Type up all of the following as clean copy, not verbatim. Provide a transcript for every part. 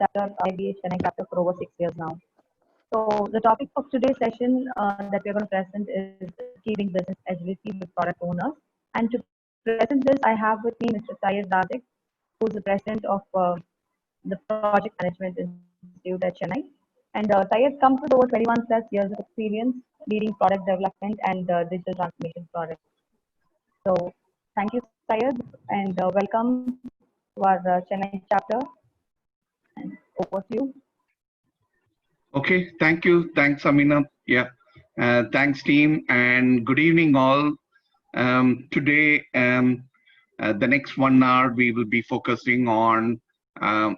chapter, IBA Chennai chapter for over 6 years now. So the topic of today's session that we're going to present is achieving business agility with product owners. And to present this, I have with me Mr. Syed Razik, who is the president of the Project Management Institute at Chennai. And Syed comes with over 21 plus years of experience leading product development and digital transformation projects. So thank you, Syed, and welcome to our Chennai chapter. And over to you. Okay, thank you. Thanks, Amina. Yeah, thanks, team, and good evening, all. Today, the next 1 hour, we will be focusing on, how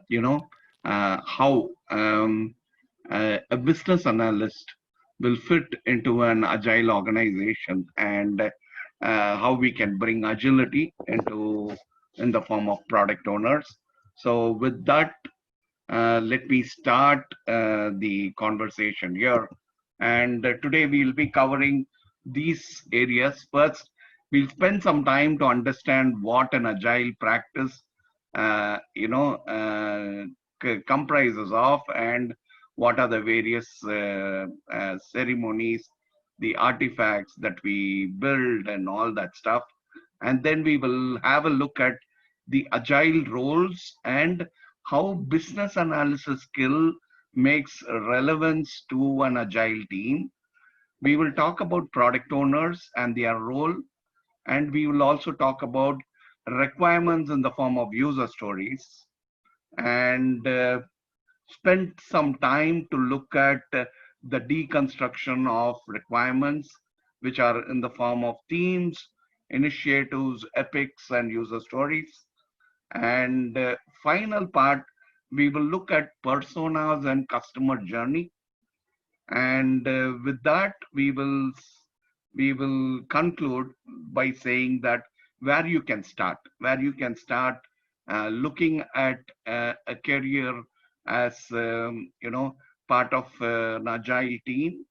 a business analyst will fit into an agile organization and how we can bring agility in the form of product owners. So, with that, let me start the conversation here. And today we'll be covering these areas. First, we'll spend some time to understand what an agile practice, comprises of, and what are the various ceremonies, the artifacts that we build, and all that stuff. And then we will have a look at the agile roles and how business analysis skill makes relevance to an agile team. We will talk about product owners and their role, and we will also talk about requirements in the form of user stories, and spend some time to look at the deconstruction of requirements, which are in the form of themes, initiatives, epics, and user stories. And final part, we will look at personas and customer journey. And with that, we will conclude by saying that where you can start looking at a career as part of an agile team.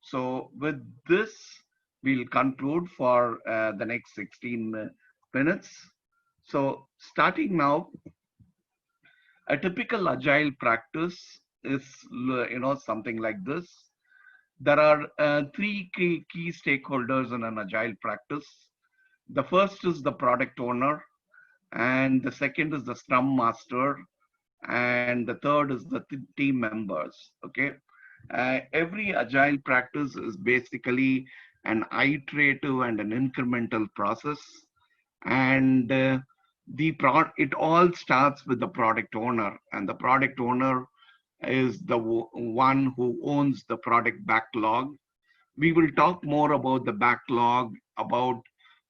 So with this, we'll conclude for the next 16 minutes. So starting now, a typical agile practice is something like this. There are three key stakeholders in an agile practice. The first is the product owner, and the second is the scrum master, and the third is the team members. Okay, every agile practice is basically an iterative and an incremental process, and it all starts with the product owner, and the product owner is the one who owns the product backlog. We will talk more about the backlog, about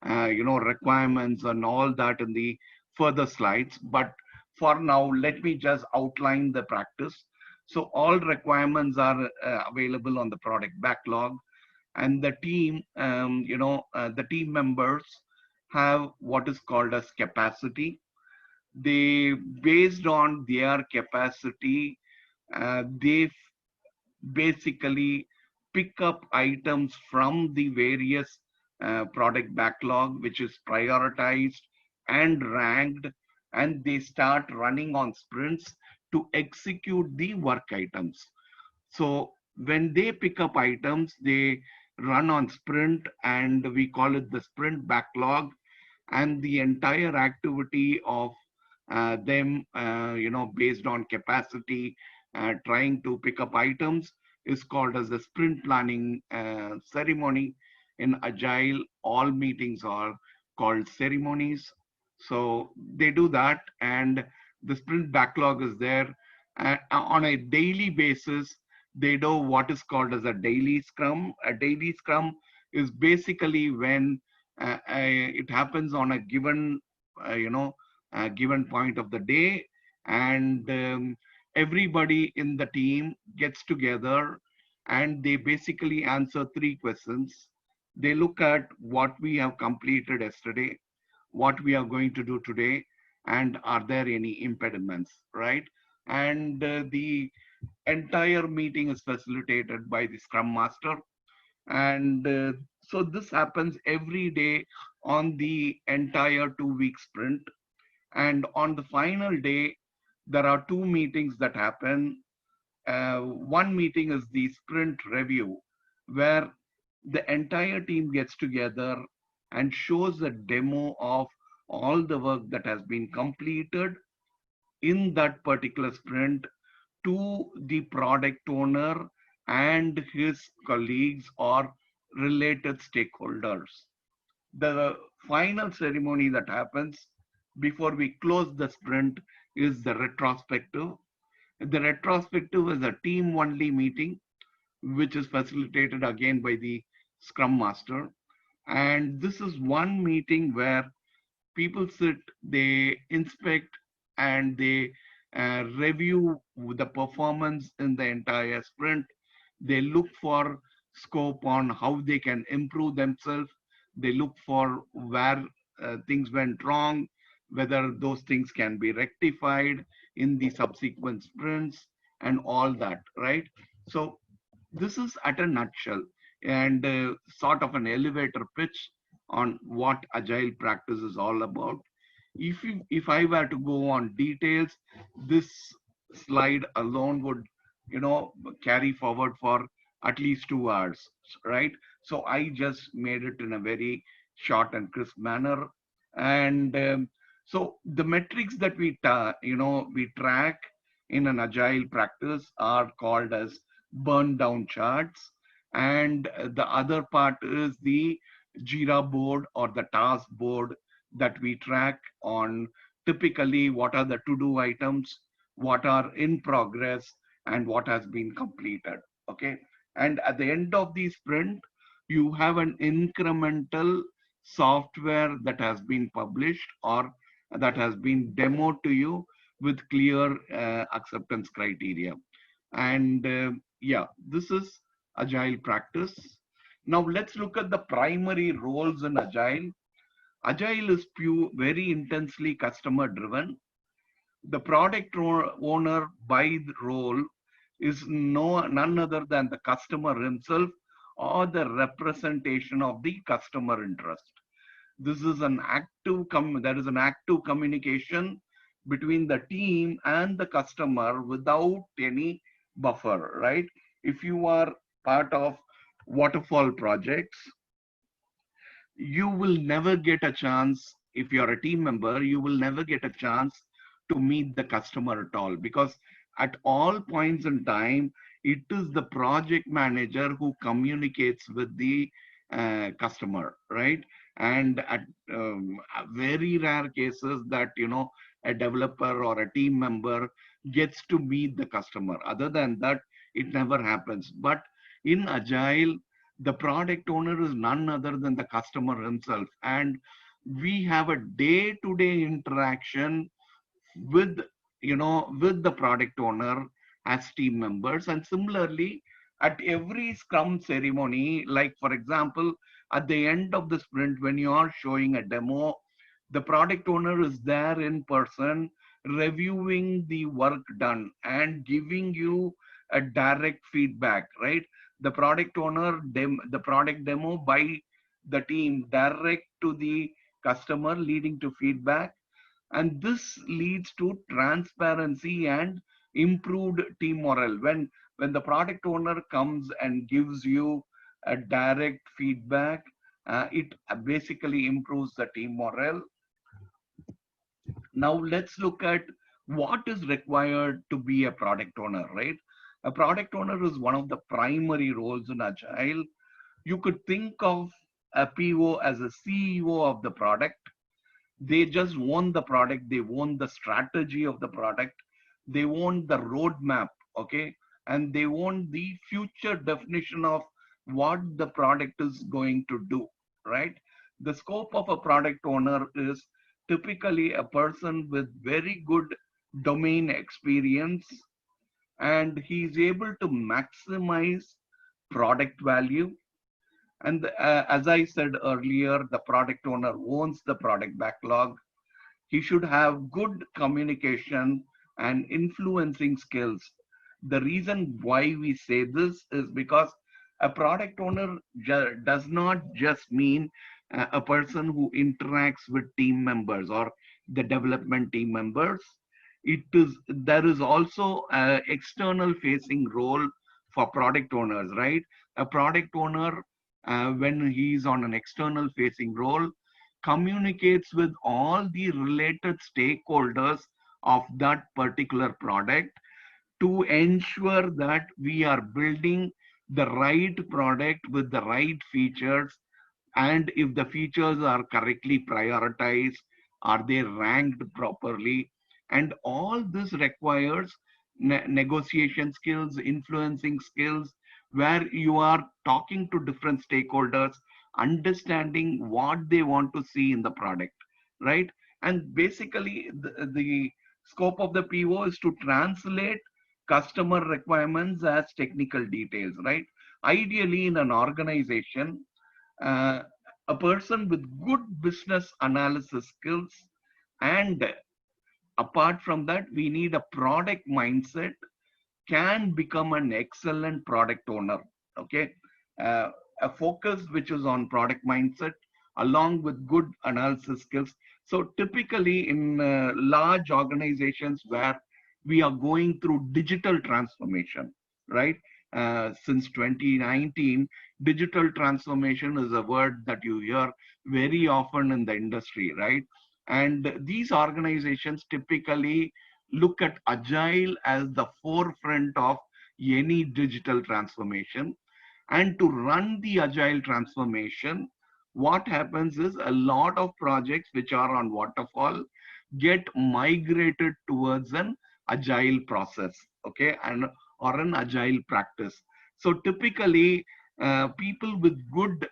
requirements and all that in the further slides, but for now let me just outline the practice. So all requirements are available on the product backlog, and the team the team members have what is called as capacity. They, based on their capacity, they basically pick up items from the various product backlog, which is prioritized and ranked, and they start running on sprints to execute the work items. So when they pick up items, they run on sprint, and we call it the sprint backlog. And the entire activity of them, based on capacity, trying to pick up items, is called as the sprint planning ceremony. In Agile, all meetings are called ceremonies. So they do that, and the sprint backlog is there. On a daily basis, they do what is called as a daily scrum. A daily scrum is basically when it happens on a given, given point of the day, and everybody in the team gets together, and they basically answer three questions. They look at what we have completed yesterday, what we are going to do today, and are there any impediments, right? And the entire meeting is facilitated by the Scrum Master. And so this happens every day on the entire 2-week sprint. And on the final day, there are two meetings that happen. One meeting is the sprint review, where the entire team gets together and shows a demo of all the work that has been completed in that particular sprint to the product owner and his colleagues or related stakeholders. The final ceremony that happens before we close the sprint is the retrospective. The retrospective is a team only meeting, which is facilitated again by the Scrum Master. And this is one meeting where people sit, they inspect, and they review the performance in the entire sprint. They look for scope on how they can improve themselves. They look for where things went wrong, whether those things can be rectified in the subsequent sprints and all that, right? So this is at a nutshell and sort of an elevator pitch on what agile practice is all about. If I were to go on details, this slide alone would, carry forward for at least 2 hours, right? So I just made it in a very short and crisp manner. And so the metrics that we track in an agile practice are called as burn down charts. And the other part is the Jira board or the task board that we track on typically what are the to-do items, what are in progress, and what has been completed. Okay. And at the end of the sprint, you have an incremental software that has been published or that has been demoed to you with clear acceptance criteria. And yeah, this is agile practice. Now let's look at the primary roles in agile. Agile is very intensely customer driven. The product owner by the role is none other than the customer himself or the representation of the customer interest. This is an there is an active communication between the team and the customer without any buffer, right? If you are part of waterfall projects, you will never get a chance. If you're a team member, you will never get a chance to meet the customer at all, because at all points in time, it is the project manager who communicates with the customer, right? And at very rare cases that a developer or a team member gets to meet the customer. Other than that, it never happens. But in agile, the product owner is none other than the customer himself, and we have a day-to-day interaction with with the product owner as team members. And similarly, at every scrum ceremony, like for example, at the end of the sprint, when you are showing a demo, the product owner is there in person reviewing the work done and giving you a direct feedback, right? The product owner the product demo by the team direct to the customer, leading to feedback. And this leads to transparency and improved team morale. When the product owner comes and gives you a direct feedback, it basically improves the team morale. Now let's look at what is required to be a product owner, right? A product owner is one of the primary roles in agile. You could think of a PO as a CEO of the product. They just own the product, they own the strategy of the product, they own the roadmap, okay? And they own the future definition of what the product is going to do, right? The scope of a product owner is typically a person with very good domain experience, and he's able to maximize product value. And as I said earlier, the product owner owns the product backlog. He should have good communication and influencing skills. The reason why we say this is because a product owner does not just mean a person who interacts with team members or the development team members. there is also an external facing role for product owners, right? A product owner, when he's on an external facing role, communicates with all the related stakeholders of that particular product to ensure that we are building the right product with the right features, and if the features are correctly prioritized, are they ranked properly? And all this requires negotiation skills, influencing skills, where you are talking to different stakeholders, understanding what they want to see in the product, right? And basically the scope of the PO is to translate customer requirements as technical details, right? Ideally, in an organization, uh, a person with good business analysis skills, and apart from that, we need a product mindset, can become an excellent product owner. Okay, uh, a focus which is on product mindset along with good analysis skills. So typically in large organizations where we are going through digital transformation, right? Since 2019, digital transformation is a word that you hear very often in the industry, right? And these organizations typically look at agile as the forefront of any digital transformation. And to run the agile transformation, what happens is a lot of projects which are on waterfall get migrated towards an agile process, okay, and or an agile practice. So typically, people with good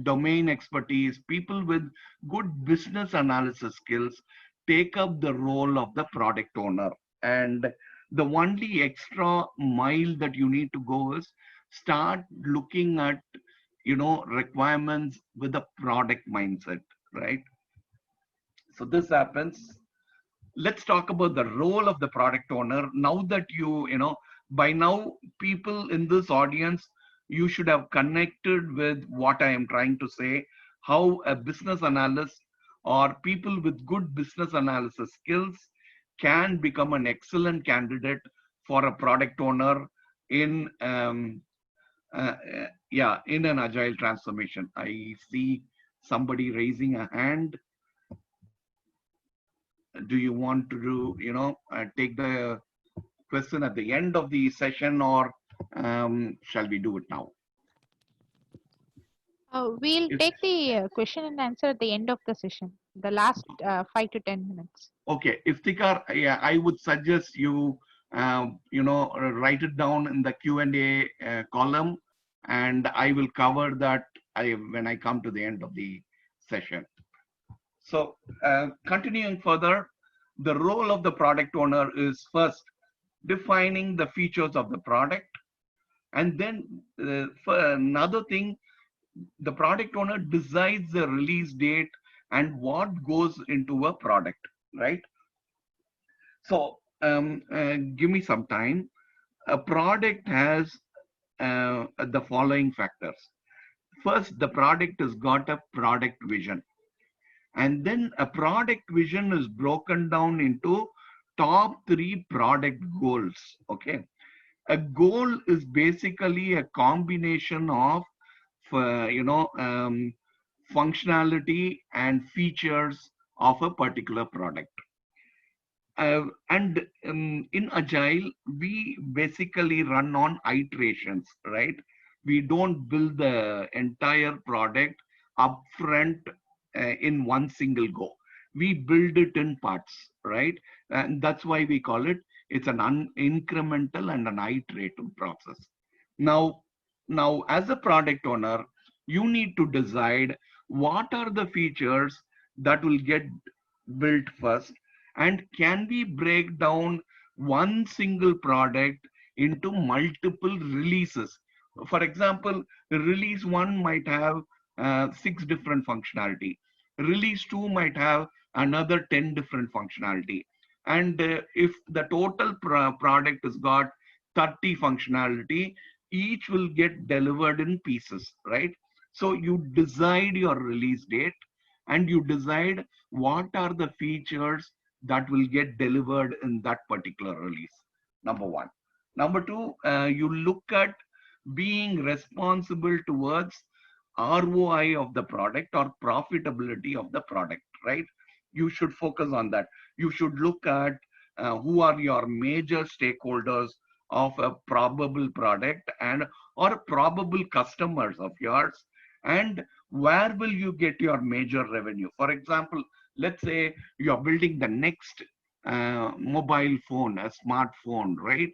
domain expertise, people with good business analysis skills take up the role of the product owner. And the only extra mile that you need to go is start looking at, requirements with a product mindset, right? So this happens. Let's talk about the role of the product owner. Now that by now, people in this audience, you should have connected with what I am trying to say, how a business analyst or people with good business analysis skills can become an excellent candidate for a product owner in uh, in an agile transformation. I see somebody raising a hand. Do you want to take the question at the end of the session, or shall we do it now? We'll If, take the question and answer at the end of the session, the last 5 to 10 minutes. okay, Iftikhar, yeah, I would suggest you write it down in the Q&A column, and I will cover that when I come to the end of the session. So continuing further, the role of the product owner is first defining the features of the product, and then for another thing, the product owner decides the release date and what goes into a product, right? So give me some time. A product has the following factors. First, the product has got a product vision. And then a product vision is broken down into top 3 product goals. Okay. A goal is basically a combination of, functionality and features of a particular product. And in Agile, we basically run on iterations, right? We don't build the entire product upfront in one single go. We build it in parts, right? And that's why we call it, it's an incremental and an iterative process. Now, as a product owner, you need to decide what are the features that will get built first, and can we break down one single product into multiple releases. For example, release 1 might have 6 different functionality. Release 2 might have another 10 different functionality. And if the total product has got 30 functionality, each will get delivered in pieces, right? So you decide your release date, and you decide what are the features that will get delivered in that particular release. Number one. Number two, you look at being responsible towards ROI of the product or profitability of the product, right? You should focus on that. You should look at who are your major stakeholders of a probable product and or probable customers of yours, and where will you get your major revenue. For example, let's say you're building the next mobile phone, a smartphone, right?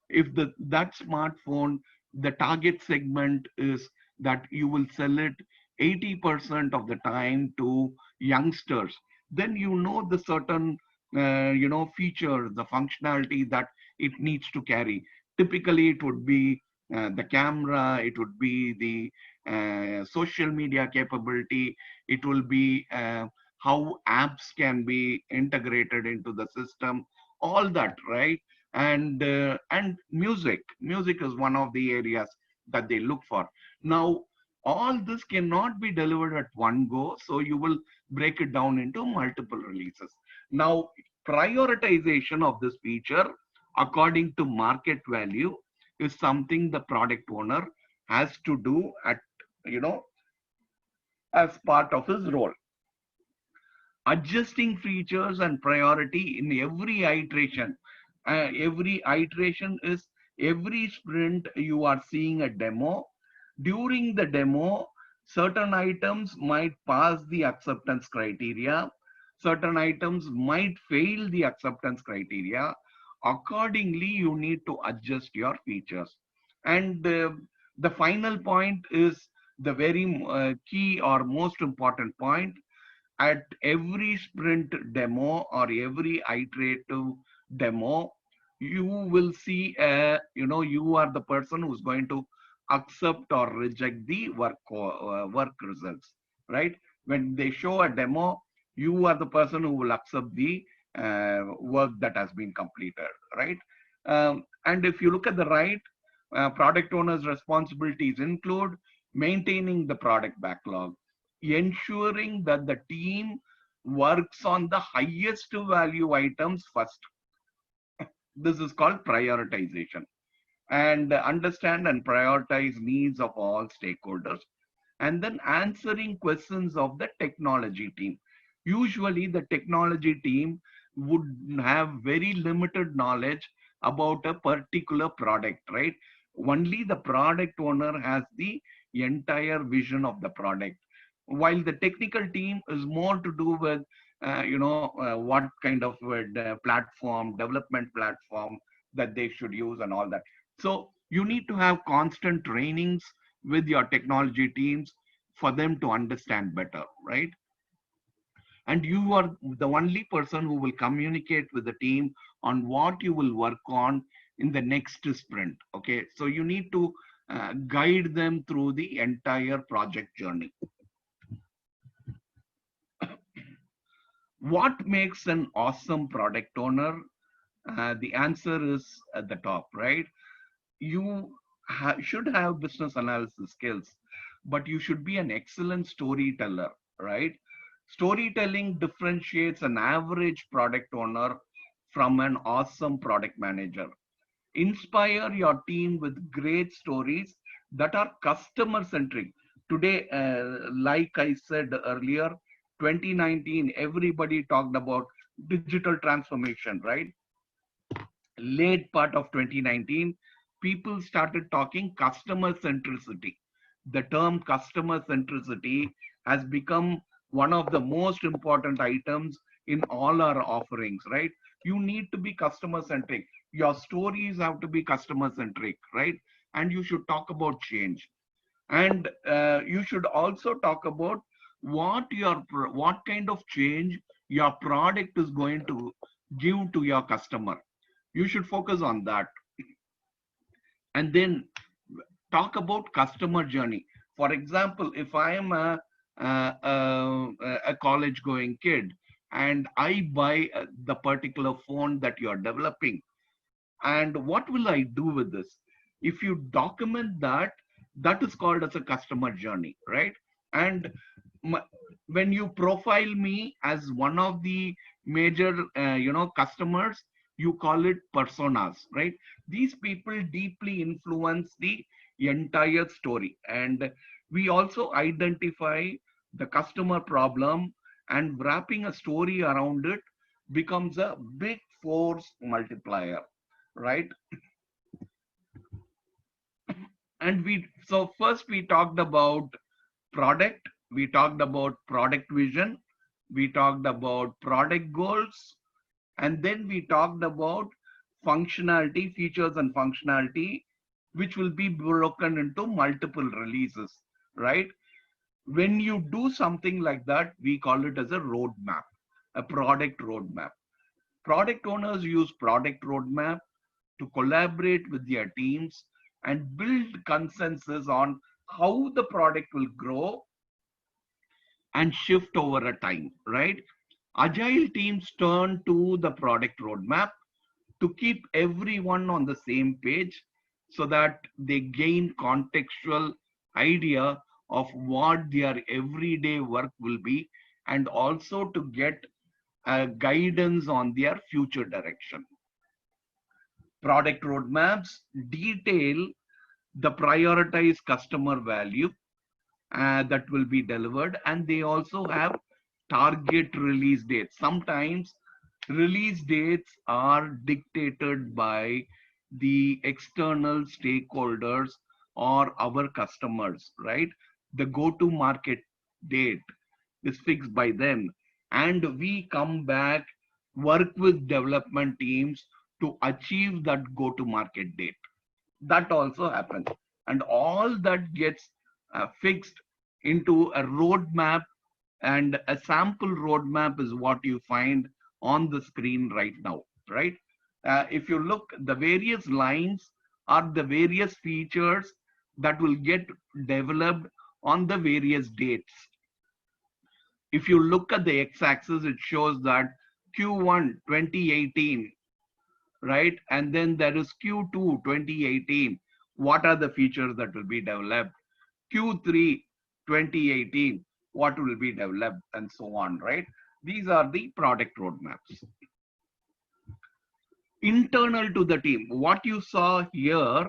If that smartphone, the target segment is that you will sell it 80% of the time to youngsters, then you know the certain feature, the functionality that it needs to carry. Typically, it would be the camera, it would be the social media capability, it will be how apps can be integrated into the system, all that, right? And music is one of the areas that they look for. Now, all this cannot be delivered at one go, so you will break it down into multiple releases. Now, prioritization of this feature according to market value is something the product owner has to do at, as part of his role. Adjusting features and priority in every iteration. Every iteration is every sprint you are seeing a demo. During the demo, certain items might pass the acceptance criteria, certain items might fail the acceptance criteria. Accordingly, you need to adjust your features. And the final point is the very key or most important point. At every sprint demo or every iterative demo, you will see, you are the person who's going to accept or reject the work results, right? When they show a demo, you are the person who will accept the work that has been completed, right? And if you look at the right, product owner's responsibilities include maintaining the product backlog, ensuring that the team works on the highest value items first. This is called prioritization. And understand and prioritize needs of all stakeholders. And then answering questions of the technology team. Usually the technology team would have very limited knowledge about a particular product, right? Only the product owner has the entire vision of the product, while the technical team is more to do with what kind of platform, development platform that they should use and all that. So you need to have constant trainings with your technology teams for them to understand better, right? And you are the only person who will communicate with the team on what you will work on in the next sprint. Okay, so you need to guide them through the entire project journey. What makes an awesome product owner? The answer is at the top, right? You should have business analysis skills, but you should be an excellent storyteller, right? Storytelling differentiates an average product owner from an awesome product manager. Inspire your team with great stories that are customer centric. Today, like I said earlier, 2019, everybody talked about digital transformation, right? Late part of 2019, people started talking customer centricity. The term customer centricity has become one of the most important items in all our offerings, right? You need to be customer centric. Your stories have to be customer centric, right? And you should talk about change. And you should also talk about what kind of change your product is going to give to your customer. You should focus on that. And then talk about customer journey. For example, if I am a college going kid and I buy the particular phone that you are developing, and what will I do with this? If you document that, that is called as a customer journey, right? And m- when you profile me as one of the major customers, you call it personas, right? These people deeply influence the entire story, and we also identify the customer problem, and wrapping a story around it becomes a big force multiplier, right? And we so first we talked about product, we talked about product vision, we talked about product goals, and then we talked about functionality, features and functionality, which will be broken into multiple releases, right? When you do something like that, we call it as a roadmap, a product roadmap. Product owners use product roadmap to collaborate with their teams and build consensus on how the product will grow and shift over a time, right? Agile teams turn to the product roadmap to keep everyone on the same page so that they gain contextual idea of what their everyday work will be, and also to get guidance on their future direction. Product roadmaps detail the prioritized customer value that will be delivered, and they also have target release dates. Sometimes release dates are dictated by the external stakeholders or our customers, right? The go to market date is fixed by them, and we come back, work with development teams to achieve that go to market date. That also happens, and all that gets fixed into a roadmap, and a sample roadmap is what you find on the screen right now, right? If you look, the various lines are the various features that will get developed on the various dates. If you look at the x-axis, it shows that Q1 2018, right? And then there is Q2 2018. What are the features that will be developed? Q3 2018, what will be developed, and so on, right? These are the product roadmaps. Internal to the team, what you saw here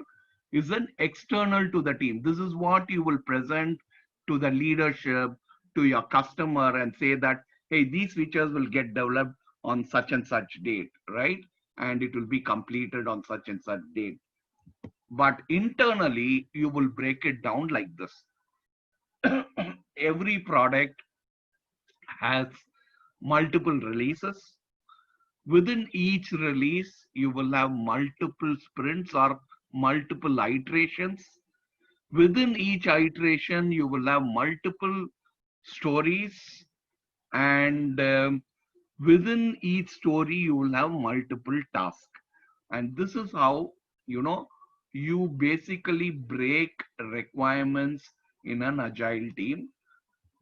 is an external to the team. This is what you will present to the leadership, to your customer, and say that, hey, these features will get developed on such and such date, right? And it will be completed on such and such date. But internally, you will break it down like this. Every product has multiple releases. Within each release, you will have multiple sprints or multiple iterations. Within each iteration, you will have multiple stories, and within each story, you will have multiple tasks. And this is how, you basically break requirements in an agile team.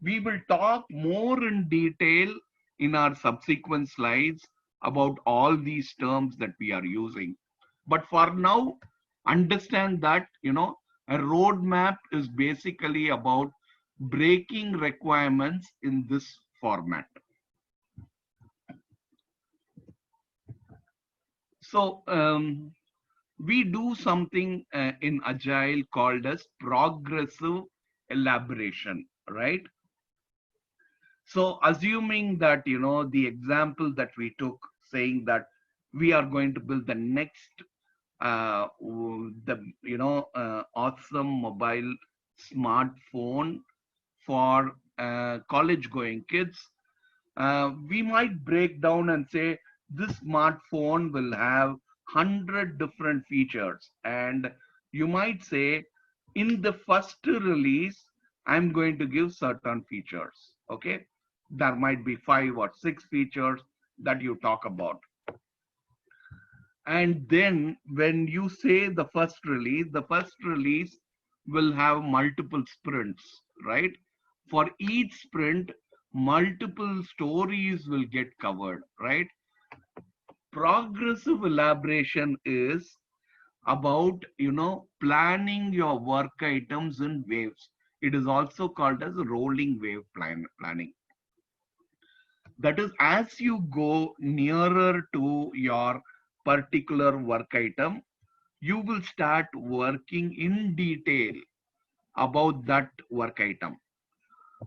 We will talk more in detail in our subsequent slides about all these terms that we are using. But for now, understand that, a roadmap is basically about breaking requirements in this format. So we do something in Agile called as progressive elaboration, right? So assuming that, the example that we took, saying that we are going to build the next, awesome mobile smartphone for college going kids, we might break down and say this smartphone will have 100 different features. And you might say, in the first release, I'm going to give certain features. Okay. There might be 5 or 6 features that you talk about. And then when you say the first release will have multiple sprints, right? For each sprint, multiple stories will get covered, right? Progressive elaboration is about, planning your work items in waves. It is also called as rolling wave planning. That is, as you go nearer to your particular work item, you will start working in detail about that work item.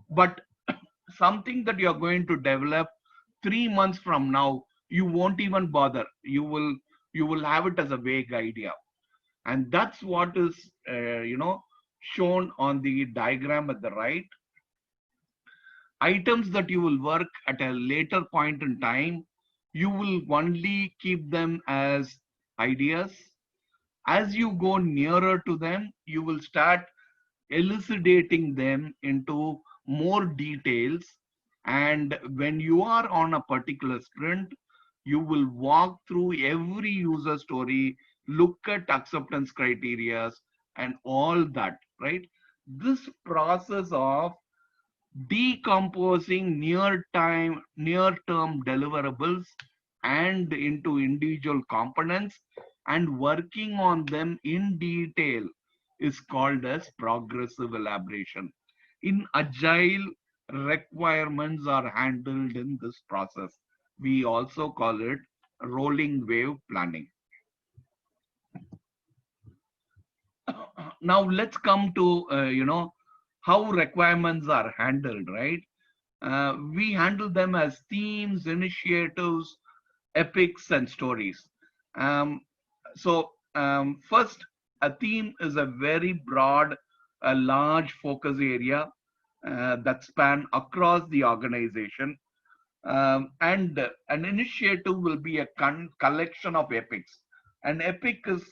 But something that you're going to develop 3 months from now, you won't even bother. You will have it as a vague idea, and that's what is shown on the diagram at the right. Items that you will work at a later point in time, you will only keep them as ideas. As you go nearer to them, you will start elucidating them into more details. And when you are on a particular sprint, you will walk through every user story, look at acceptance criteria and all that, right? This process of decomposing near-term deliverables and into individual components and working on them in detail is called as progressive elaboration. In Agile, requirements are handled in this process. We also call it rolling wave planning. Now let's come to how requirements are handled, right? We handle them as themes, initiatives, epics, and stories. First, a theme is a very broad, a large focus area that span across the organization. And an initiative will be a collection of epics. An epic is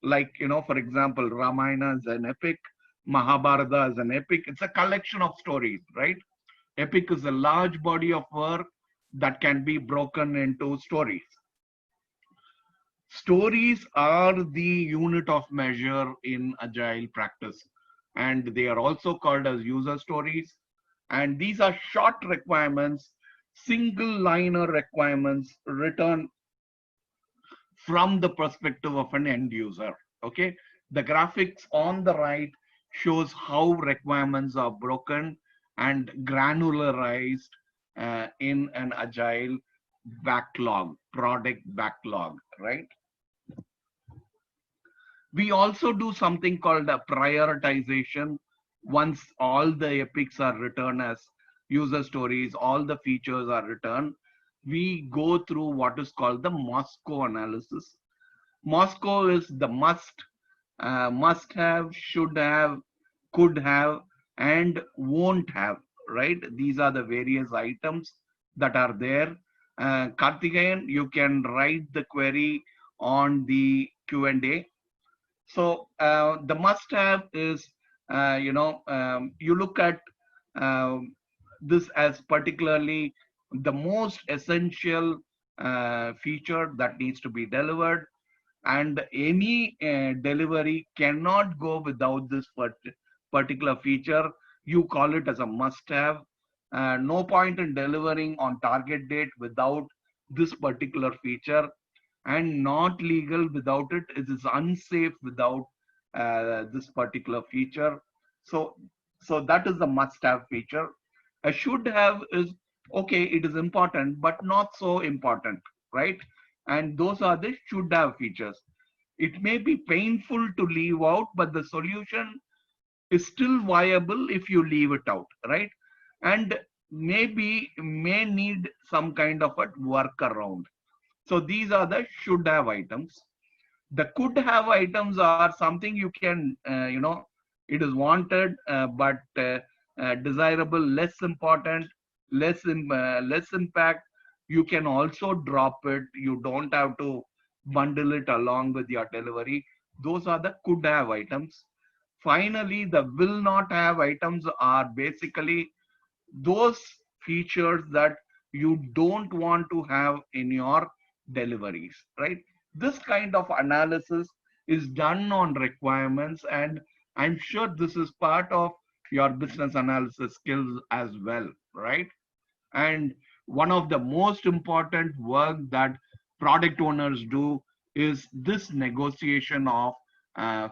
like, for example, Ramayana is an epic, Mahabharata is an epic. It's a collection of stories, right? Epic is a large body of work that can be broken into stories. Stories are the unit of measure in Agile practice, and they are also called as user stories. And these are short requirements, single liner requirements written from the perspective of an end user. Okay, the graphics on the right shows how requirements are broken and granularized in an Agile backlog, product backlog, right? We also do something called a prioritization. Once all the epics are written as user stories, all the features are written, we go through what is called the Moscow analysis. Moscow is the must have, should have, could have, and won't have, right? These are the various items that are there. Karthikeyan, you can write the query on the Q&A. So the must have is, you look at this as particularly the most essential feature that needs to be delivered, and any delivery cannot go without this particular feature. You call it as a must have. No point in delivering on target date without this particular feature, and not legal without it. It is unsafe without this particular feature. So that is the must have feature. A should have is okay, it is important but not so important, right? And those are the should have features. It may be painful to leave out, but the solution is still viable if you leave it out, right? And maybe may need some kind of a workaround. So these are the should have items. The could have items are something you can, it is wanted, but desirable, less important, less impact. You can also drop it. You don't have to bundle it along with your delivery. Those are the could have items. Finally, the will not have items are basically those features that you don't want to have in your deliveries, right? This kind of analysis is done on requirements, and I'm sure this is part of your business analysis skills as well, right? And one of the most important work that product owners do is this negotiation of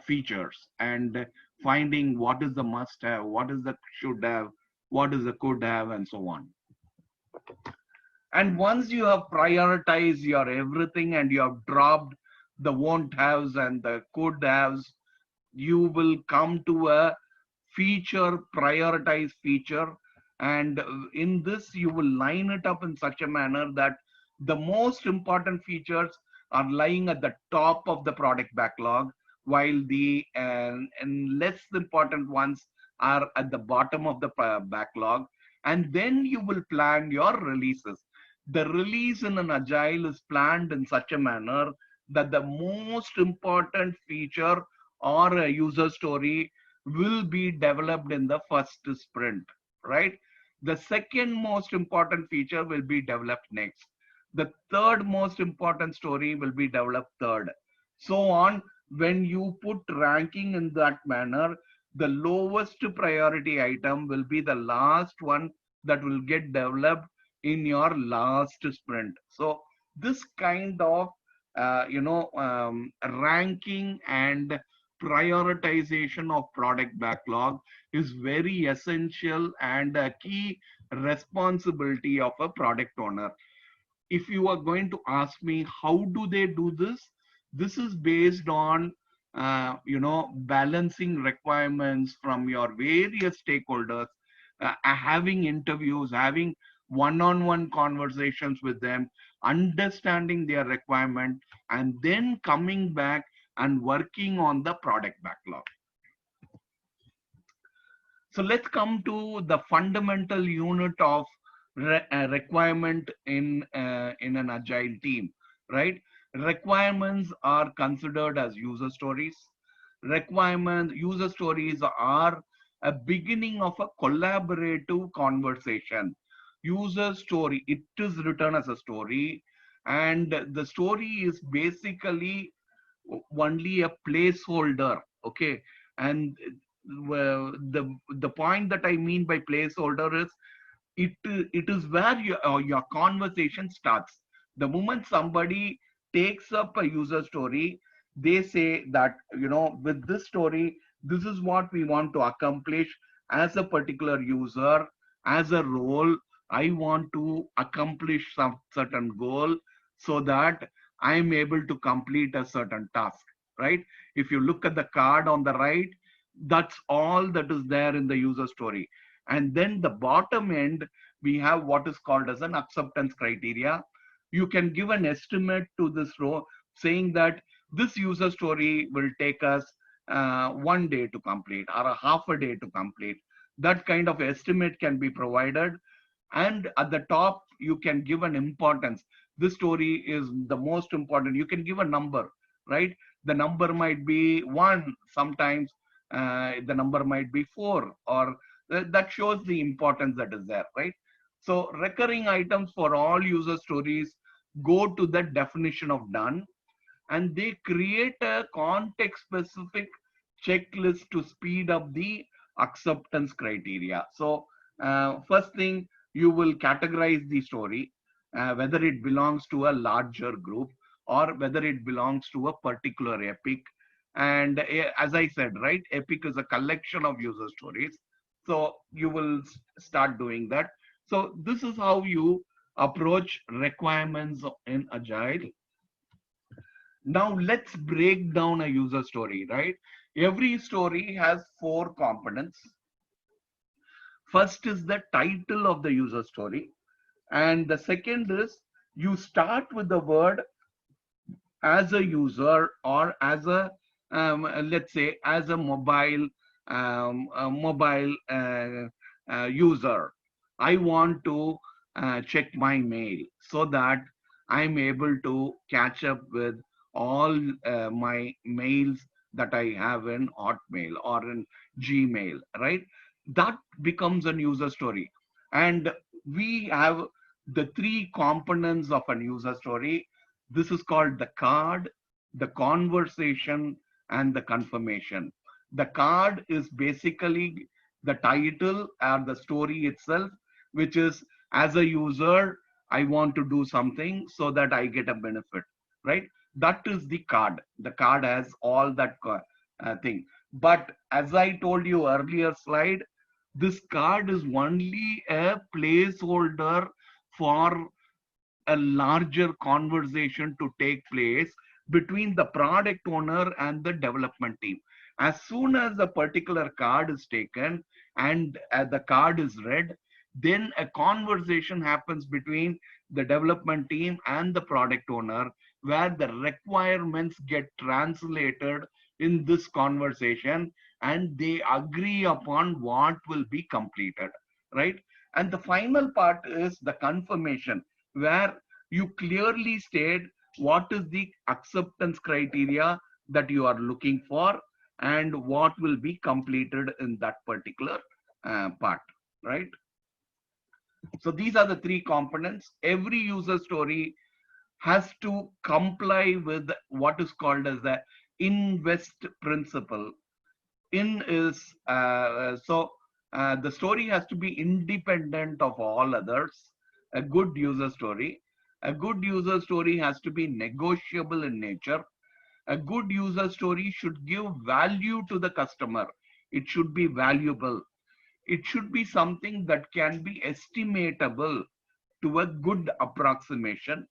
features. And finding what is the must have, what is the should have, what is the could have, and so on. And once you have prioritized your everything and you have dropped the won't haves and the could haves, you will come to a feature, prioritize feature. And in this, you will line it up in such a manner that the most important features are lying at the top of the product backlog, while the and less important ones are at the bottom of the backlog. And then you will plan your releases. The release in an agile is planned in such a manner that the most important feature or a user story will be developed in the first sprint, right? The second most important feature will be developed next. The third most important story will be developed third. So on, when you put ranking in that manner, the lowest priority item will be the last one that will get developed in your last sprint. So this kind of ranking and prioritization of product backlog is very essential and a key responsibility of a product owner. If you are going to ask me how do they do this, this is based on balancing requirements from your various stakeholders, having interviews, having one-on-one conversations with them, understanding their requirement, and then coming back and working on the product backlog. So let's come to the fundamental unit of requirement in an agile team, right? Requirements are considered as user stories. User stories are a beginning of a collaborative conversation. User story, it is written as a story, and the story is basically only a placeholder, okay? And the point that I mean by placeholder is it is where your conversation starts. The moment somebody takes up a user story, they say that, with this story, this is what we want to accomplish as a particular user, as a role. I want to accomplish some certain goal so that I am able to complete a certain task, right? If you look at the card on the right, that's all that is there in the user story. And then the bottom end, we have what is called as an acceptance criteria. You can give an estimate to this row saying that this user story will take us 1 day to complete or a half a day to complete. That kind of estimate can be provided. And at the top, you can give an importance. This story is the most important. You can give a number, right? The number might be 1, sometimes the number might be 4, or that shows the importance that is there, right? So recurring items for all user stories go to the definition of done, and they create a context specific checklist to speed up the acceptance criteria. So first thing, you will categorize the story, whether it belongs to a larger group or whether it belongs to a particular epic. And as I said, right, epic is a collection of user stories. So you will start doing that. So this is how you approach requirements in Agile. Now let's break down a user story, right? Every story has 4 components. First is the title of the user story. And the second is you start with the word as a user or as a, let's say, as a mobile user. I want to check my mail so that I'm able to catch up with all my mails that I have in Hotmail or in Gmail, right? That becomes a user story. And we have the 3 components of a user story. This is called the card, the conversation, and the confirmation. The card is basically the title or the story itself, which is, as a user, I want to do something so that I get a benefit, right? That is the card. The card has all that thing. But as I told you earlier slide, this card is only a placeholder for a larger conversation to take place between the product owner and the development team. As soon as a particular card is taken and the card is read, then a conversation happens between the development team and the product owner, where the requirements get translated in this conversation and they agree upon what will be completed, right? And the final part is the confirmation, where you clearly state what is the acceptance criteria that you are looking for and what will be completed in that particular part, right? So these are the three components. Every user story has to comply with what is called as the invest principle. In is the story has to be independent of all others. A good user story. A good user story has to be negotiable in nature. A good user story should give value to the customer. It should be valuable. It should be something that can be estimatable to a good approximation,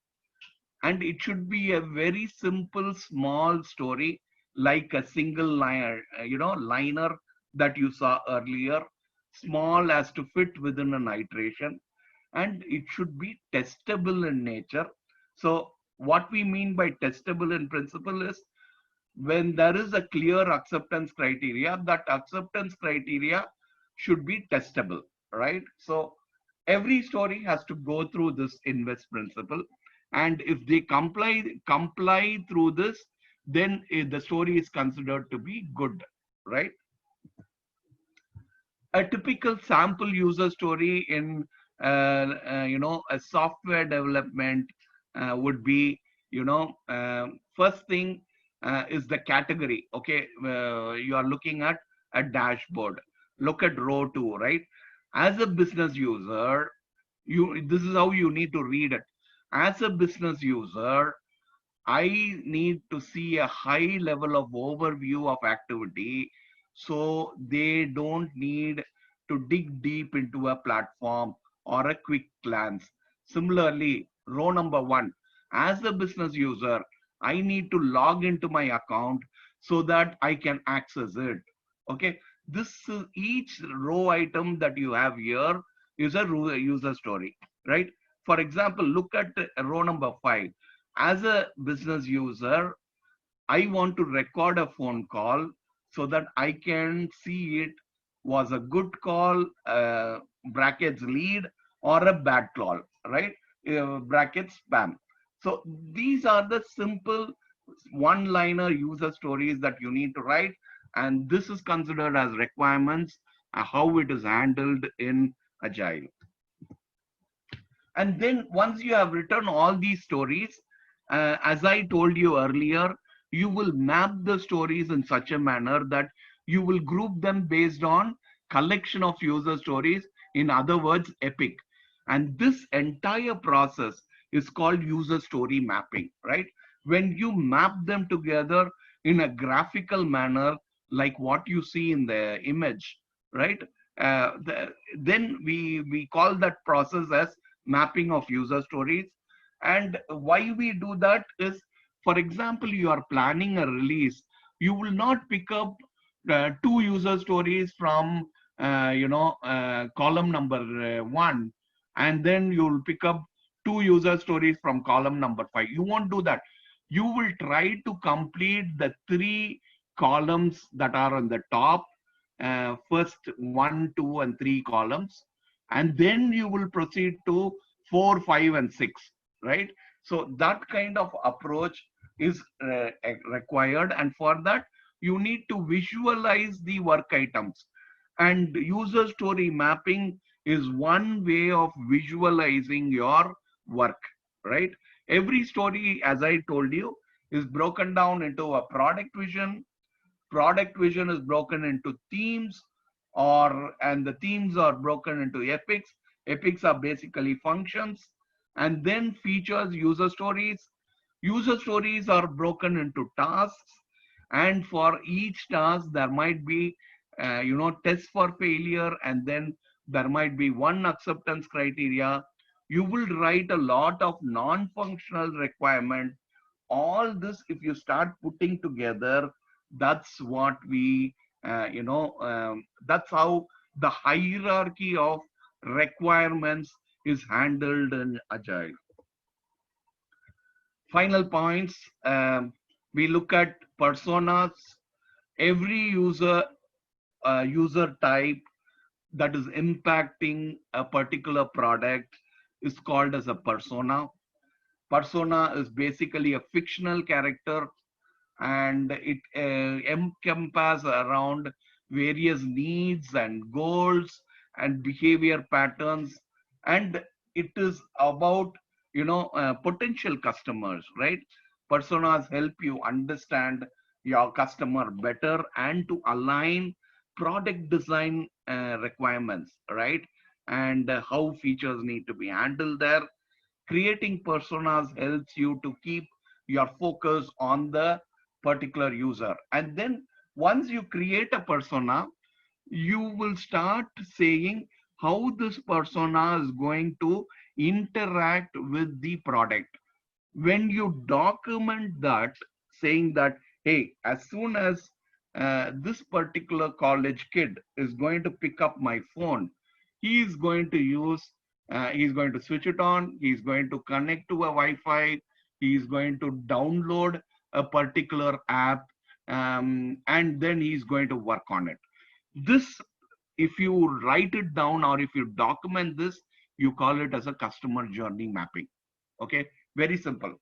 and it should be a very simple small story, like a single liner, liner that you saw earlier, small as to fit within an iteration, and it should be testable in nature. So what we mean by testable in principle is, when there is a clear acceptance criteria, that acceptance criteria should be testable, right? So every story has to go through this invest principle, and if they comply through this, then the story is considered to be good, right? A typical sample user story in a software development would be, first thing is the category. Okay, you are looking at a dashboard. Look at row 2, right? As a business user, this is how you need to read it. As a business user, I need to see a high level of overview of activity, so they don't need to dig deep into a platform or a quick glance. Similarly, row number 1, as a business user, I need to log into my account so that I can access it. Okay, this is each row item that you have here is a user story, right? For example, look at row number 5. As a business user, I want to record a phone call so that I can see it was a good call, brackets lead, or a bad call, right? Brackets spam. So these are the simple one-liner user stories that you need to write, and this is considered as requirements, how it is handled in Agile. And then once you have written all these stories, as I told you earlier, you will map the stories in such a manner that you will group them based on collection of user stories, in other words, epic. And this entire process is called user story mapping, right? When you map them together in a graphical manner, like what you see in the image, right? Then we call that process as mapping of user stories. And why we do that is, for example, you are planning a release, you will not pick up two user stories from column number 1, and then you'll pick up two user stories from column number 5. You won't do that. You will try to complete the 3 columns that are on the top, first 1, 2, and 3 columns, and then you will proceed to 4, 5, and 6, right? So that kind of approach is required, and for that you need to visualize the work items, and user story mapping is one way of visualizing your work, right? Every story, as I told you, is broken down into a product vision. Product vision is broken into themes, and the themes are broken into epics. Epics are basically functions, and then features, user stories. User stories are broken into tasks, And for each task, there might be, tests for failure, and then there might be one acceptance criteria. You will write a lot of non-functional requirement. All this, if you start putting together, that's what we, that's how the hierarchy of requirements is handled in Agile. Final points, we look at personas. Every user type that is impacting a particular product is called as a persona. Persona is basically a fictional character, and it encompasses around various needs and goals and behavior patterns, and it is about potential customers, right? Personas help you understand your customer better and to align product design requirements, right? And how features need to be handled there. Creating personas helps you to keep your focus on the particular user. And then once you create a persona, you will start saying how this persona is going to interact with the product. When you document that, saying that, hey, as soon as this particular college kid is going to pick up my phone, he is going to he's going to switch it on, he's going to connect to a Wi-Fi, he's going to download a particular app, and then he's going to work on it. This, if you write it down or if you document this, you call it as a customer journey mapping. Okay, very simple.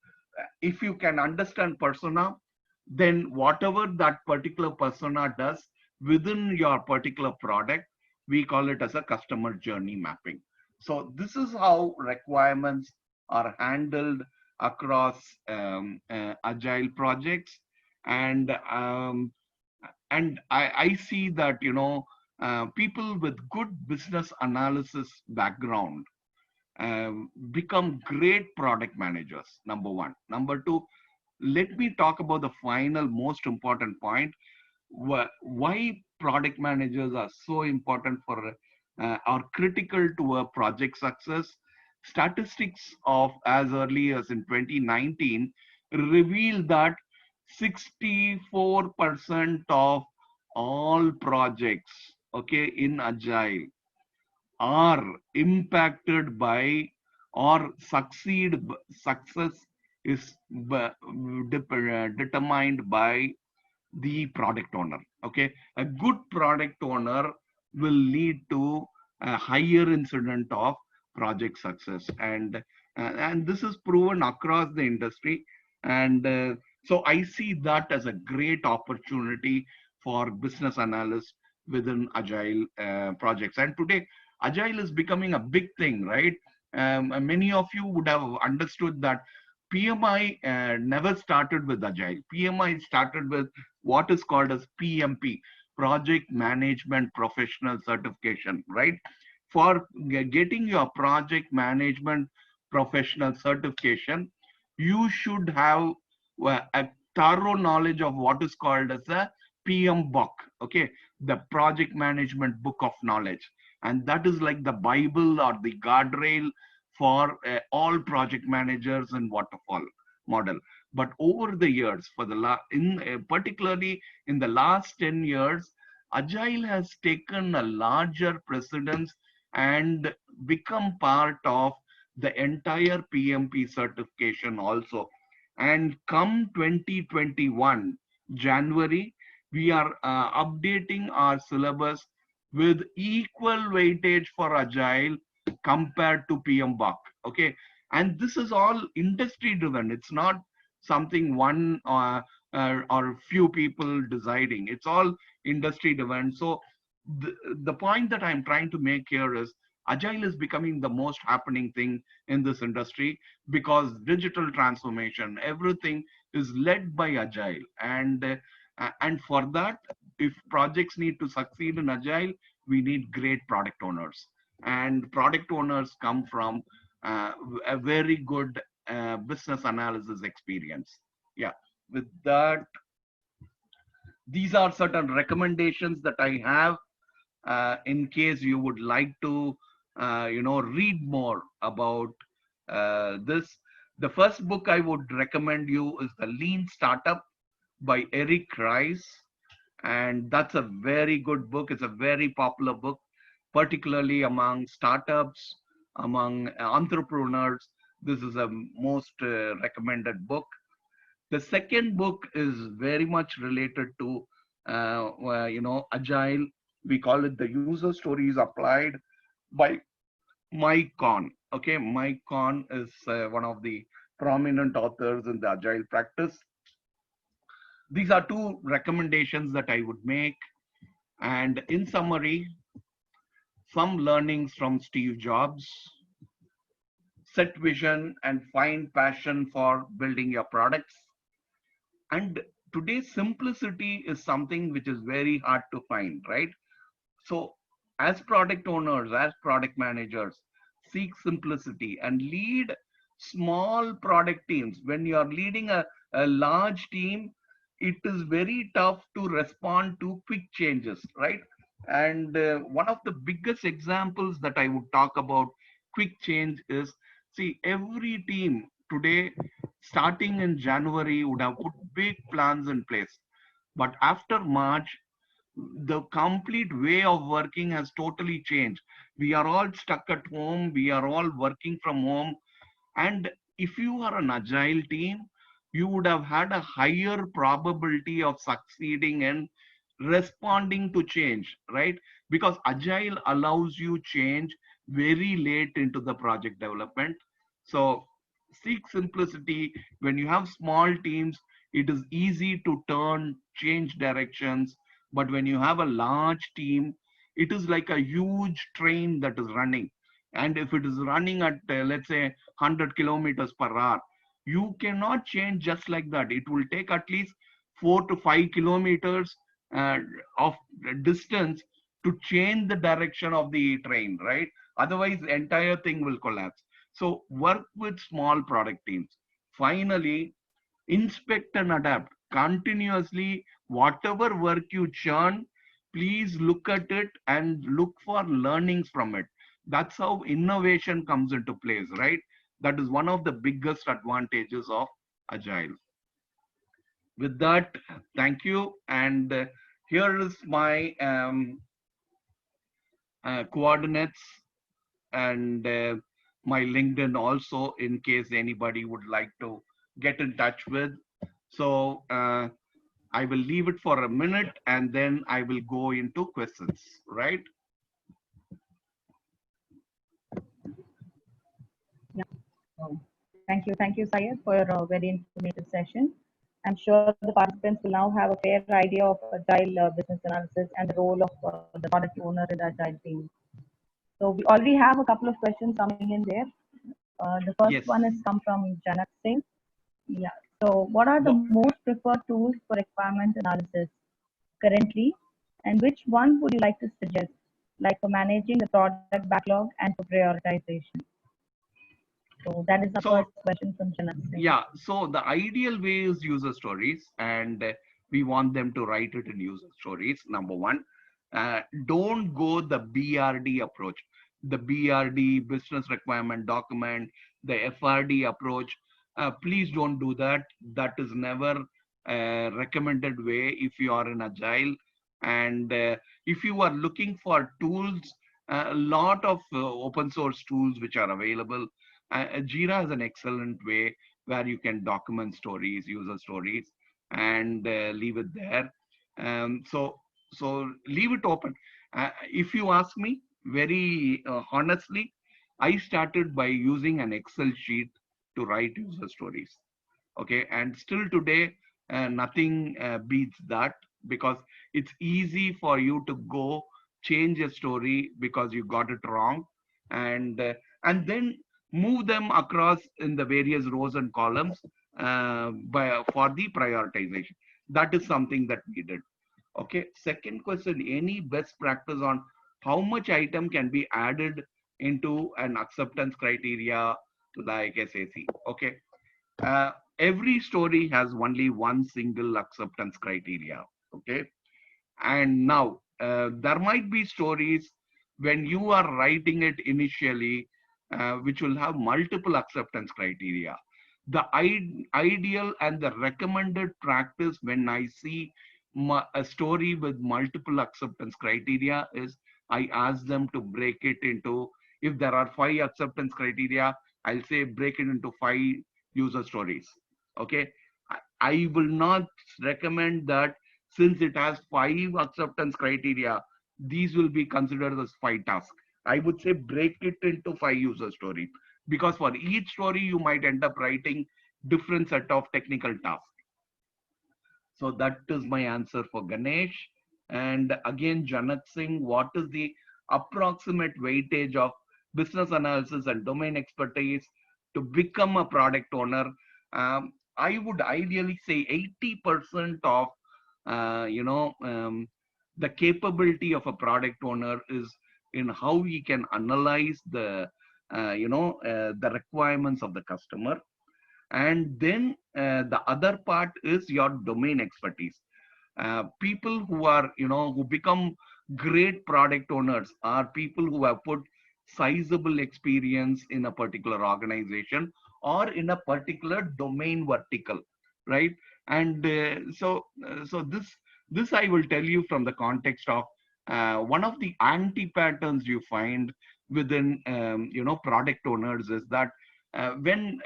If you can understand persona, then whatever that particular persona does within your particular product, we call it as a customer journey mapping. So this is how requirements are handled across agile projects. And I see that people with good business analysis background become great product managers, number one. Number two, let me talk about the final most important point, why product managers are so important for are critical to a project success. Statistics of as early as in 2019 reveal that 64% of all projects, okay, in agile are impacted by or success is determined by the product owner. Okay, a good product owner will lead to a higher incident of project success, and this is proven across the industry. And so I see that as a great opportunity for business analysts within agile projects. And today agile is becoming a big thing, right? Many of you would have understood that PMI never started with agile. PMI started with what is called as PMP, Project Management Professional Certification, right? For getting your project management professional certification, you should have a thorough knowledge of what is called as a PMBOK, okay, the Project Management Book of Knowledge. And that is like the Bible or the guardrail for all project managers in waterfall model. But over the years, for the particularly in the last 10 years, agile has taken a larger precedence and become part of the entire PMP certification also. And come 2021 January, we are updating our syllabus with equal weightage for agile compared to PMBOK. Okay, and this is all industry driven. It's not something one or few people deciding. It's all industry driven. So the point that I'm trying to make here is agile is becoming the most happening thing in this industry, because digital transformation, everything is led by agile. And for that, if projects need to succeed in agile, we need great product owners, and product owners come from a very good business analysis experience. Yeah, with that, These are certain recommendations that I have in case you would like to, read more about this. The first book I would recommend you is The Lean Startup by Eric Rice. And that's a very good book. It's a very popular book, particularly among startups, among entrepreneurs. This is a most recommended book. The second book is very much related to, agile. We call it the user stories applied by Mike Kahn. Okay, Mike Kahn is one of the prominent authors in the agile practice. These are two recommendations that I would make. And in summary, some learnings from Steve Jobs: set vision and find passion for building your products. And today's simplicity is something which is very hard to find, right? So, as product owners, as product managers, seek simplicity and lead small product teams. When you are leading a large team, it is very tough to respond to quick changes, right? And one of the biggest examples that I would talk about quick change is, see, every team today, starting in January, would have put big plans in place. But after March, the complete way of working has totally changed. We are all stuck at home. We are all working from home. And if you are an agile team, you would have had a higher probability of succeeding in responding to change, right? Because agile allows you change very late into the project development. So seek simplicity. When you have small teams, it is easy to turn change directions. But when you have a large team, it is like a huge train that is running. And if it is running at, let's say, 100 kilometers per hour, you cannot change just like that. It will take at least 4 to 5 kilometers uh, of distance to change the direction of the train, right? Otherwise, the entire thing will collapse. So work with small product teams. Finally, inspect and adapt continuously. Whatever work you churn, please look at it and look for learnings from it. That's how innovation comes into place, right? That is one of the biggest advantages of agile. With that, thank you. And here is my coordinates and my LinkedIn also, in case anybody would like to get in touch with. So I will leave it for a minute and then I will go into questions, right? Yeah. So, thank you, Syed, for a very informative session. I'm sure the participants will now have a fair idea of agile business analysis and the role of the product owner in the agile team. So we already have a couple of questions coming in there. The first Yes. one has come from Janak Singh. Yeah. So what are the most preferred tools for requirement analysis currently, and which one would you like to suggest, like for managing the product backlog and for prioritization? So that is the So first question from Janak Singh. yeah, so the ideal way is user stories, and we want them to write it in user stories. Number one, don't go the BRD approach, the BRD business requirement document, the FRD approach. Please don't do that. That is never a recommended way if you are in agile. And if you are looking for tools, a lot of open source tools which are available. Jira is an excellent way where you can document stories, user stories, and leave it there. So leave it open. If you ask me very honestly, I started by using an Excel sheet to write user stories. Okay, and still today, nothing beats that, because it's easy for you to go change a story because you got it wrong, and then move them across in the various rows and columns for the prioritization. That is something that we did. Okay, second question: any best practice on how much item can be added into an acceptance criteria like SAC? Okay, every story has only one single acceptance criteria. Okay. And now there might be stories when you are writing it initially, which will have multiple acceptance criteria. The ideal and the recommended practice when I see a story with multiple acceptance criteria is I ask them to break it into, if there are 5 acceptance criteria, I'll say break it into 5 user stories. Okay. I will not recommend that since it has 5 acceptance criteria, these will be considered as 5 tasks. I would say break it into 5 user stories, because for each story you might end up writing different set of technical tasks. So that is my answer for Ganesh. And again, Janak Singh, what is the approximate weightage of business analysis and domain expertise to become a product owner? I would ideally say 80% of the capability of a product owner is in how he can analyze the requirements of the customer. And then the other part is your domain expertise. People who are, who become great product owners are people who have put sizable experience in a particular organization or in a particular domain vertical, right? And so this I will tell you from the context of one of the anti patterns you find within product owners is that when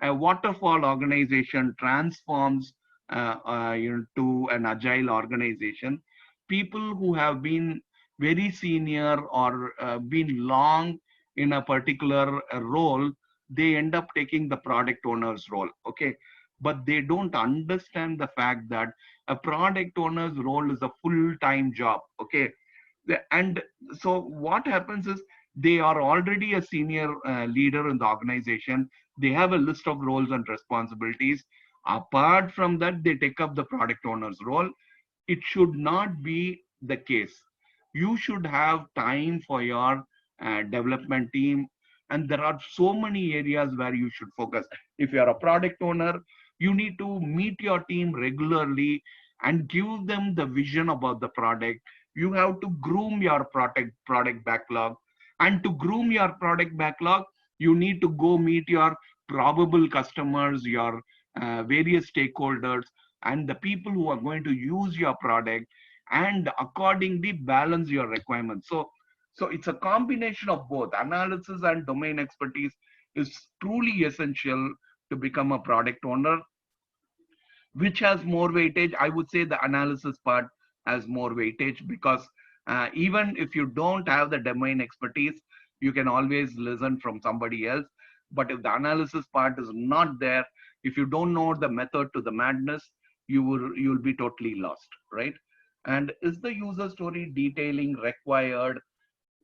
a waterfall organization transforms to an agile organization, people who have been very senior or been long in a particular role, they end up taking the product owner's role. Okay. But they don't understand the fact that a product owner's role is a full-time job. Okay. And so what happens is they are already a senior leader in the organization. They have a list of roles and responsibilities. Apart from that, they take up the product owner's role. It should not be the case. You should have time for your development team. And there are so many areas where you should focus. If you are a product owner, you need to meet your team regularly and give them the vision about the product. You have to groom your product backlog. And to groom your product backlog, you need to go meet your probable customers, your various stakeholders, and the people who are going to use your product, and accordingly balance your requirements. So it's a combination of both. Analysis and domain expertise is truly essential to become a product owner. Which has more weightage? I would say the analysis part has more weightage, because even if you don't have the domain expertise, you can always listen from somebody else. But if the analysis part is not there, if you don't know the method to the madness, you'll be totally lost, right? And is the user story detailing required,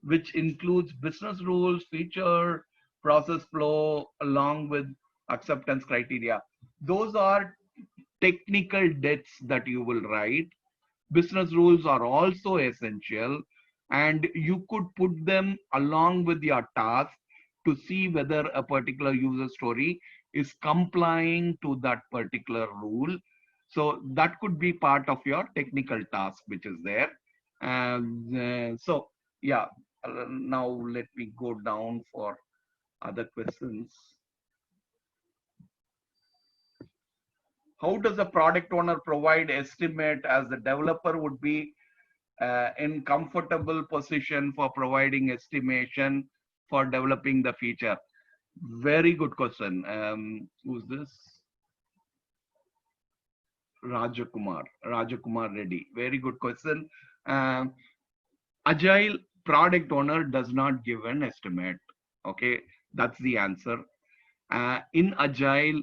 which includes business rules, feature, process flow, along with acceptance criteria? Those are technical debts that you will write. Business rules are also essential, and you could put them along with your task to see whether a particular user story is complying to that particular rule. So that could be part of your technical task, which is there. And so, yeah, now let me go down for other questions. How does a product owner provide estimate, as the developer would be in comfortable position for providing estimation for developing the feature? Very good question. Who's this? Rajakumar Reddy. Very good question. Agile product owner does not give an estimate. Okay, that's the answer. In Agile,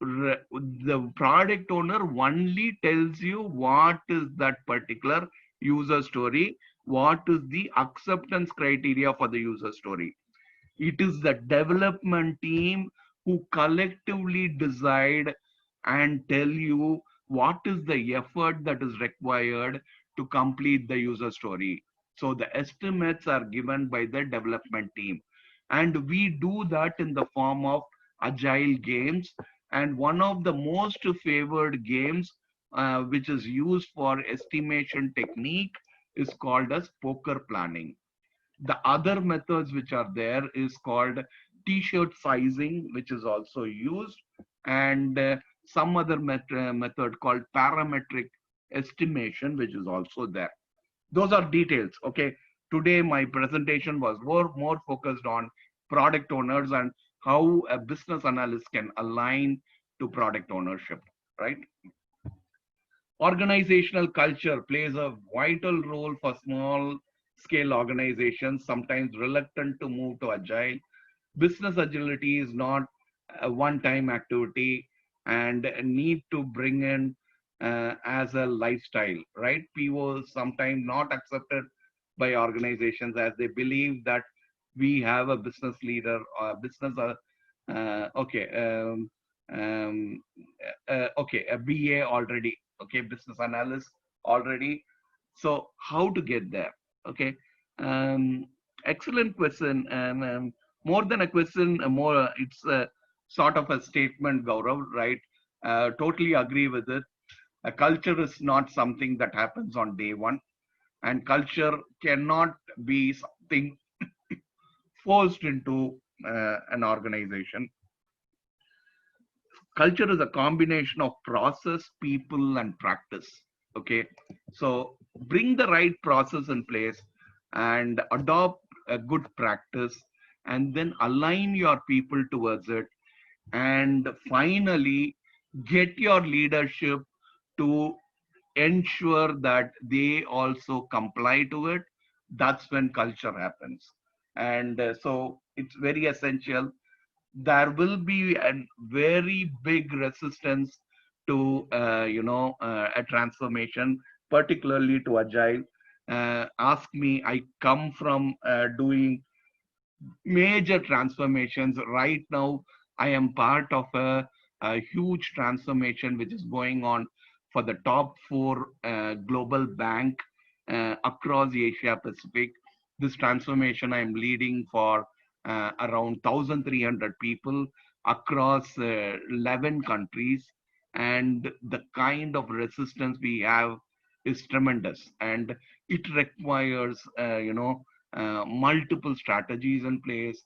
the product owner only tells you what is that particular user story, what is the acceptance criteria for the user story. It is the development team who collectively decide and tell you what is the effort that is required to complete the user story. So the estimates are given by the development team. And we do that in the form of agile games. And one of the most favored games which is used for estimation technique is called as poker planning. The other methods which are there is called t-shirt sizing, which is also used, and some other method called parametric estimation, which is also there. Those are details. Okay. Today, my presentation was more focused on product owners and how a business analyst can align to product ownership, right? Organizational culture plays a vital role for small scale organizations, sometimes reluctant to move to agile. Business agility is not a one time activity and need to bring in as a lifestyle, right? PO is sometimes not accepted by organizations as they believe that we have a business leader or business, okay, um, okay, a BA already, okay, business analyst already. So how to get there? Okay, um, excellent question. And more than a question, more it's a sort of a statement, Gaurav, right? Totally agree with it. A culture is not something that happens on day one, and culture cannot be something forced into an organization. Culture is a combination of process, people, and practice. Okay, so bring the right process in place and adopt a good practice, and then align your people towards it, and finally get your leadership to ensure that they also comply to it. That's when culture happens. And so it's very essential. There will be a very big resistance to a transformation, particularly to agile. Ask me, I come from doing major transformations. Right now I am part of a huge transformation which is going on for the top four global bank across Asia Pacific. This transformation I am leading for around 1,300 people across 11 countries, and the kind of resistance we have is tremendous, and it requires multiple strategies in place,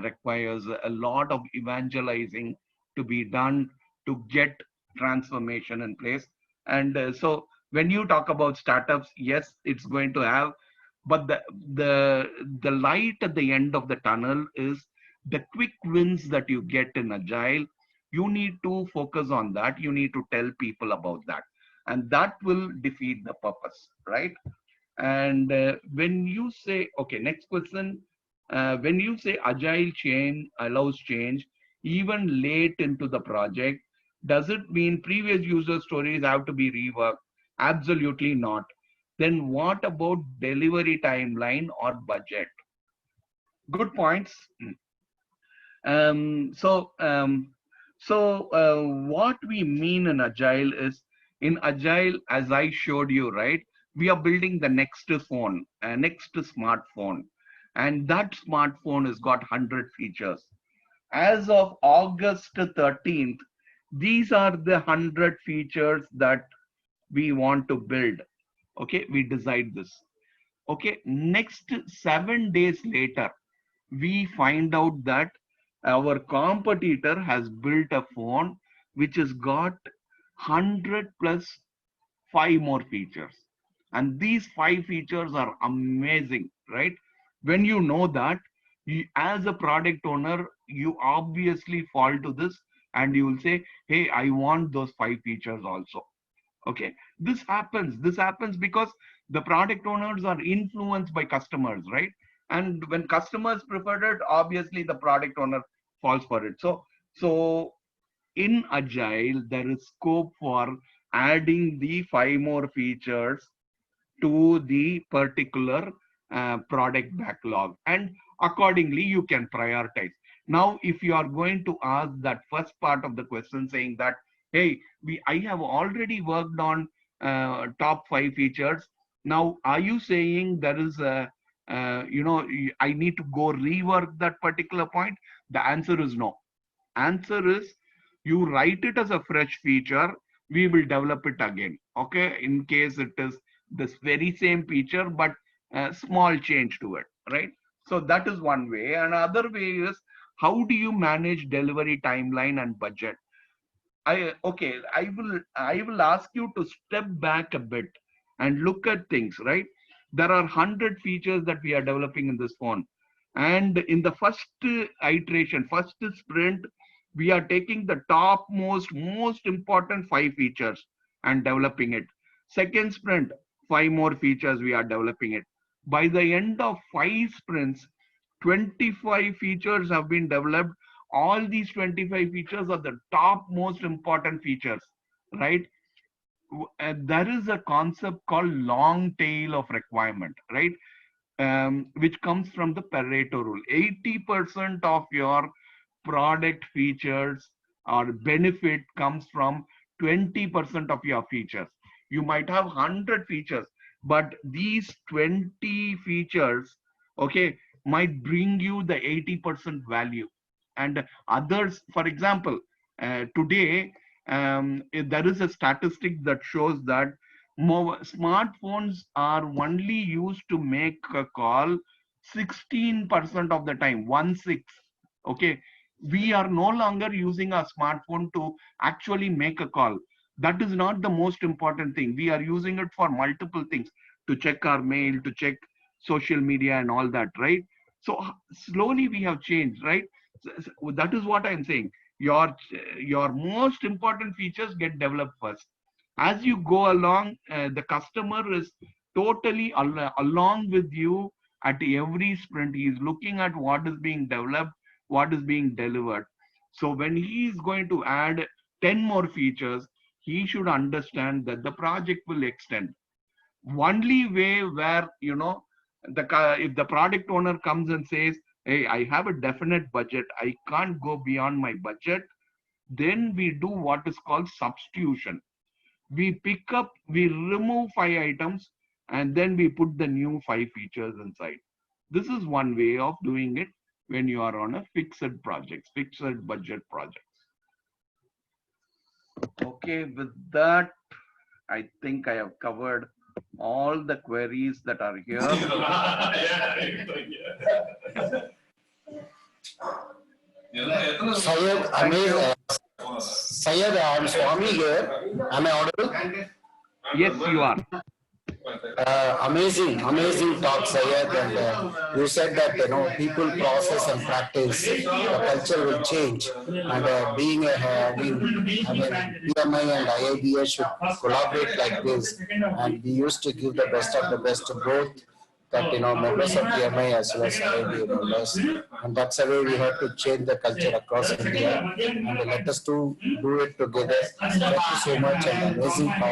requires a lot of evangelizing to be done to get transformation in place. And so when you talk about startups, yes, it's going to have, but the light at the end of the tunnel is the quick wins that you get in agile. You need to focus on that. You need to tell people about that, and that will defeat the purpose, right? And when you say, okay, next question, when you say agile change allows change even late into the project, does it mean previous user stories have to be reworked? Absolutely not. Then what about delivery timeline or budget? Good points. Um, so, um, what we mean in agile is, in agile, as I showed you, right? We are building the next phone, next smartphone, and that smartphone has got 100 features. As of August 13th, these are the 100 features that we want to build. Okay, we decide this. Okay, next 7 days later, we find out that our competitor has built a phone which has got 100 plus 5 more features, and these 5 features are amazing, right? When you know that, you, as a product owner, you obviously fall to this and you will say, hey, I want those 5 features also. Okay, this happens because the product owners are influenced by customers, right? And when customers prefer it, obviously the product owner falls for it. So in agile there is scope for adding the 5 more features to the particular product backlog, and accordingly you can prioritize. Now if you are going to ask that first part of the question saying that, hey, I have already worked on top 5 features, now are you saying there is a I need to go rework that particular point? The answer is no. Answer is, you write it as a fresh feature, we will develop it again. Okay, in case it is this very same feature, but a small change to it, right? So that is one way. Another way is, how do you manage delivery timeline and budget? I will ask you to step back a bit and look at things, right? There are 100 features that we are developing in this phone, and in the first iteration, first sprint, we are taking the most important 5 features and developing it. Second sprint, 5 more features, we are developing it. By the end of 5 sprints, 25 features have been developed. All these 25 features are the top most important features, right? There is a concept called long tail of requirement, right? Which comes from the Pareto rule. 80% of your product features or benefit comes from 20% of your features. You might have 100 features, but these 20 features, okay, might bring you the 80% value. And others, for example, today, there is a statistic that shows that more smartphones are only used to make a call 16% of the time, 1/6. Okay, we are no longer using our smartphone to actually make a call. That is not the most important thing. We are using it for multiple things, to check our mail, to check social media and all that, right? So slowly we have changed, right? So that is what I'm saying. Your most important features get developed first. As you go along, the customer is totally along with you at every sprint. He is looking at what is being developed, what is being delivered. So when he is going to add 10 more features, he should understand that the project will extend. Only way where, if the product owner comes and says, hey, I have a definite budget, I can't go beyond my budget, then we do what is called substitution. We remove 5 items, and then we put the new 5 features inside. This is one way of doing it when you are on a fixed budget projects. Okay, with that, I think I have covered all the queries that are here. Syed, I'm Swami here. Am I audible? Yes, you are. Amazing talk, Syed. And you said that people, process, and practice, the culture will change. And being PMI and IIBA should collaborate like this. And we used to give the best of the best to both, that members of PMI as well as IIBA members, and that's the way we have to change the culture across India, and let us do it together. Thank you so much, and amazing talk. I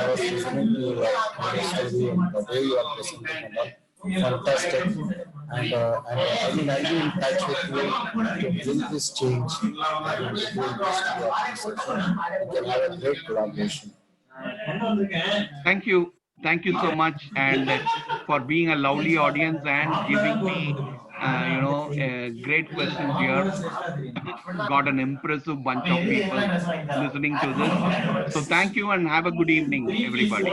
was listening to your story and the way you are presenting, and fantastic. And I'll be in touch with you to bring this change and to bring this to the organization. We can have a great collaboration. Thank you so much, and for being a lovely audience and giving me, great questions here. Got an impressive bunch of people listening to this. So thank you and have a good evening, everybody.